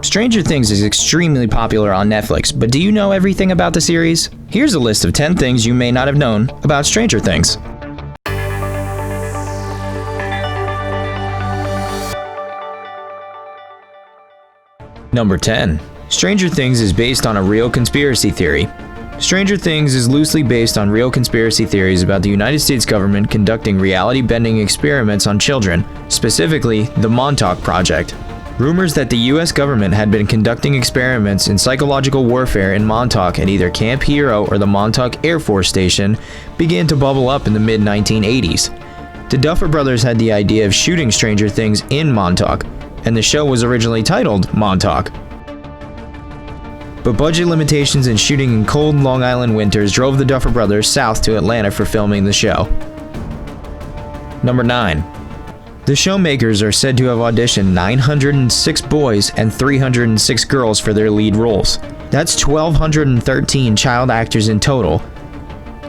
Stranger Things is extremely popular on Netflix, but do you know everything about the series? Here's a list of 10 things you may not have known about Stranger Things. Number 10. Stranger Things is based on a real conspiracy theory. Stranger Things is loosely based on real conspiracy theories about the United States government conducting reality-bending experiments on children, specifically the Montauk Project. Rumors that the US government had been conducting experiments in psychological warfare in Montauk at either Camp Hero or the Montauk Air Force Station began to bubble up in the mid-1980s. The Duffer Brothers had the idea of shooting Stranger Things in Montauk, and the show was originally titled Montauk. But budget limitations and shooting in cold Long Island winters drove the Duffer Brothers south to Atlanta for filming the show. Number 9. The showmakers are said to have auditioned 906 boys and 306 girls for their lead roles. That's 1,213 child actors in total.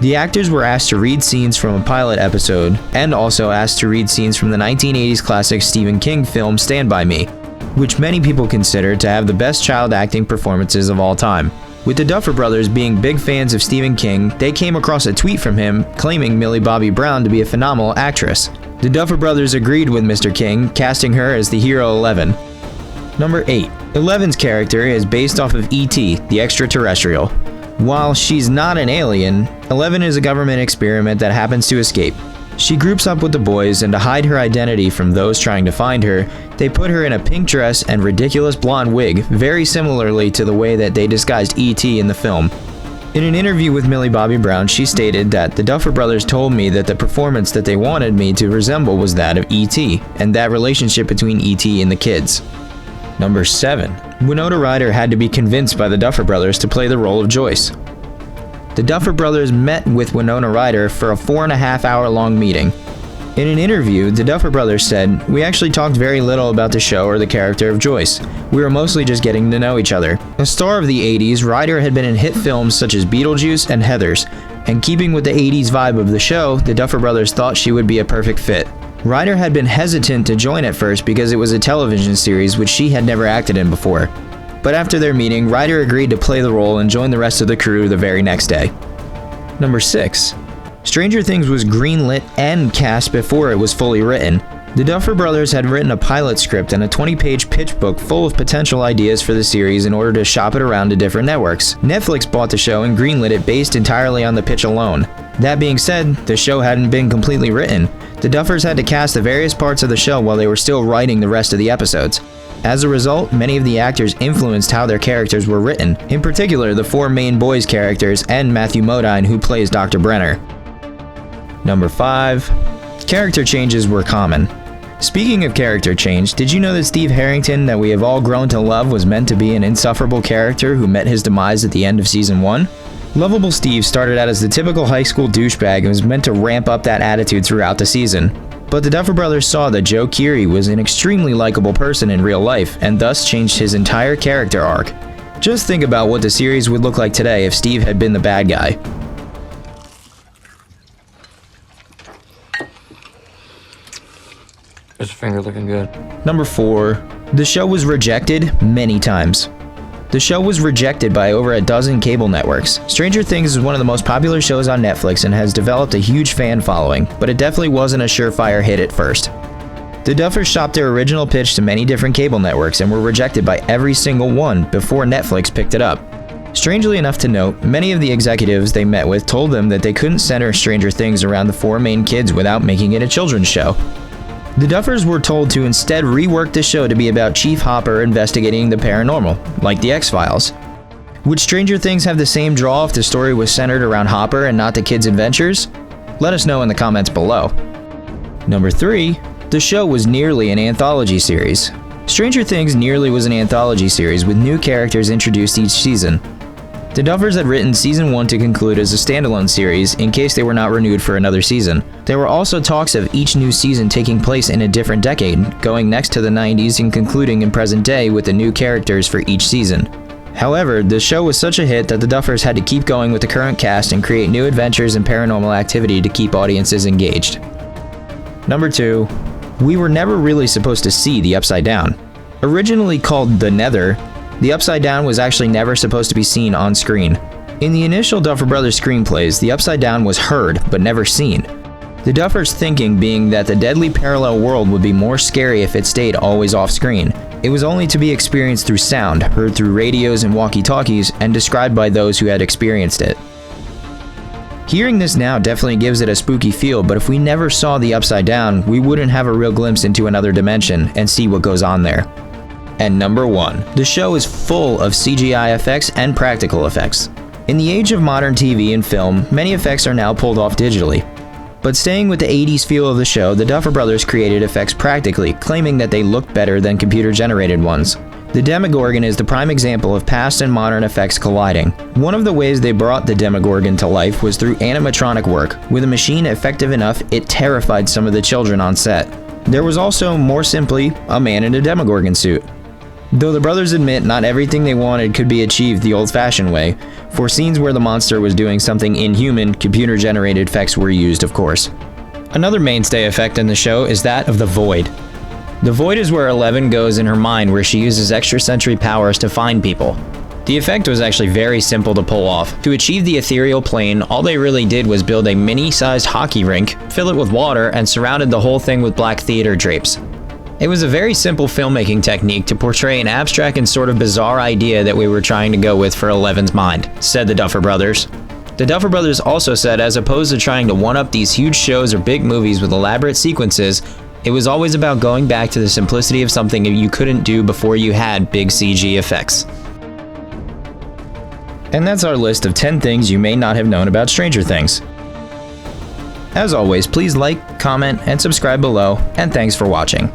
The actors were asked to read scenes from a pilot episode, and also asked to read scenes from the 1980s classic Stephen King film Stand By Me, which many people consider to have the best child acting performances of all time. With the Duffer Brothers being big fans of Stephen King, they came across a tweet from him claiming Millie Bobby Brown to be a phenomenal actress. The Duffer Brothers agreed with Mr. King, casting her as the hero Eleven. Number 8. Eleven's character is based off of E.T., the extraterrestrial. While she's not an alien, Eleven is a government experiment that happens to escape. She groups up with the boys, and to hide her identity from those trying to find her, they put her in a pink dress and ridiculous blonde wig, very similarly to the way that they disguised E.T. in the film. In an interview with Millie Bobby Brown, she stated that the Duffer Brothers told me that the performance that they wanted me to resemble was that of E.T., and that relationship between E.T. and the kids. Number 7. Winona Ryder had to be convinced by the Duffer Brothers to play the role of Joyce. The Duffer Brothers met with Winona Ryder for a 4.5-hour-long meeting. In an interview, the Duffer Brothers said, "We actually talked very little about the show or the character of Joyce. We were mostly just getting to know each other." A star of the 80s, Ryder had been in hit films such as Beetlejuice and Heathers, and keeping with the 80s vibe of the show, the Duffer Brothers thought she would be a perfect fit. Ryder had been hesitant to join at first because it was a television series which she had never acted in before. But after their meeting, Ryder agreed to play the role and join the rest of the crew the very next day. Number 6. Stranger Things was greenlit and cast before it was fully written. The Duffer Brothers had written a pilot script and a 20-page pitch book full of potential ideas for the series in order to shop it around to different networks. Netflix bought the show and greenlit it based entirely on the pitch alone. That being said, the show hadn't been completely written. The Duffers had to cast the various parts of the show while they were still writing the rest of the episodes. As a result, many of the actors influenced how their characters were written, in particular the 4 main boys characters and Matthew Modine, who plays Dr. Brenner. Number 5. Character changes were common. Speaking of character change, did you know that Steve Harrington, that we have all grown to love, was meant to be an insufferable character who met his demise at the end of season 1? Lovable Steve started out as the typical high school douchebag and was meant to ramp up that attitude throughout the season. But the Duffer Brothers saw that Joe Keery was an extremely likable person in real life, and thus changed his entire character arc. Just think about what the series would look like today if Steve had been the bad guy. His finger looking good. Number 4. The show was rejected many times. The show was rejected by over a dozen cable networks. Stranger Things is one of the most popular shows on Netflix and has developed a huge fan following, but it definitely wasn't a surefire hit at first. The Duffers shopped their original pitch to many different cable networks and were rejected by every single one before Netflix picked it up. Strangely enough to note, many of the executives they met with told them that they couldn't center Stranger Things around the 4 main kids without making it a children's show. The Duffers were told to instead rework the show to be about Chief Hopper investigating the paranormal, like The X-Files. Would Stranger Things have the same draw if the story was centered around Hopper and not the kids' adventures? Let us know in the comments below. Number 3. The show was nearly an anthology series. Stranger Things nearly was an anthology series with new characters introduced each season. The Duffers had written season 1 to conclude as a standalone series in case they were not renewed for another season. There were also talks of each new season taking place in a different decade, going next to the 90s and concluding in present day with the new characters for each season. However, the show was such a hit that the Duffers had to keep going with the current cast and create new adventures and paranormal activity to keep audiences engaged. Number 2. We were never really supposed to see the Upside Down. Originally called the Nether, the Upside Down was actually never supposed to be seen on screen. In the initial Duffer Brothers screenplays, the Upside Down was heard, but never seen. The Duffers' thinking being that the deadly parallel world would be more scary if it stayed always off-screen. It was only to be experienced through sound, heard through radios and walkie-talkies, and described by those who had experienced it. Hearing this now definitely gives it a spooky feel, but if we never saw the Upside Down, we wouldn't have a real glimpse into another dimension and see what goes on there. And number 1. The show is full of CGI effects and practical effects. In the age of modern TV and film, many effects are now pulled off digitally. But staying with the 80s feel of the show, the Duffer Brothers created effects practically, claiming that they looked better than computer-generated ones. The Demogorgon is the prime example of past and modern effects colliding. One of the ways they brought the Demogorgon to life was through animatronic work, with a machine effective enough it terrified some of the children on set. There was also, more simply, a man in a Demogorgon suit. Though the brothers admit not everything they wanted could be achieved the old-fashioned way, for scenes where the monster was doing something inhuman, computer-generated effects were used, of course. Another mainstay effect in the show is that of the Void. The Void is where Eleven goes in her mind, where she uses extrasensory powers to find people. The effect was actually very simple to pull off. To achieve the ethereal plane, all they really did was build a mini-sized hockey rink, fill it with water, and surrounded the whole thing with black theater drapes. It was a very simple filmmaking technique to portray an abstract and sort of bizarre idea that we were trying to go with for Eleven's mind, said the Duffer Brothers. The Duffer Brothers also said as opposed to trying to one-up these huge shows or big movies with elaborate sequences, it was always about going back to the simplicity of something you couldn't do before you had big CG effects. And that's our list of 10 things you may not have known about Stranger Things. As always, please like, comment, and subscribe below, and thanks for watching.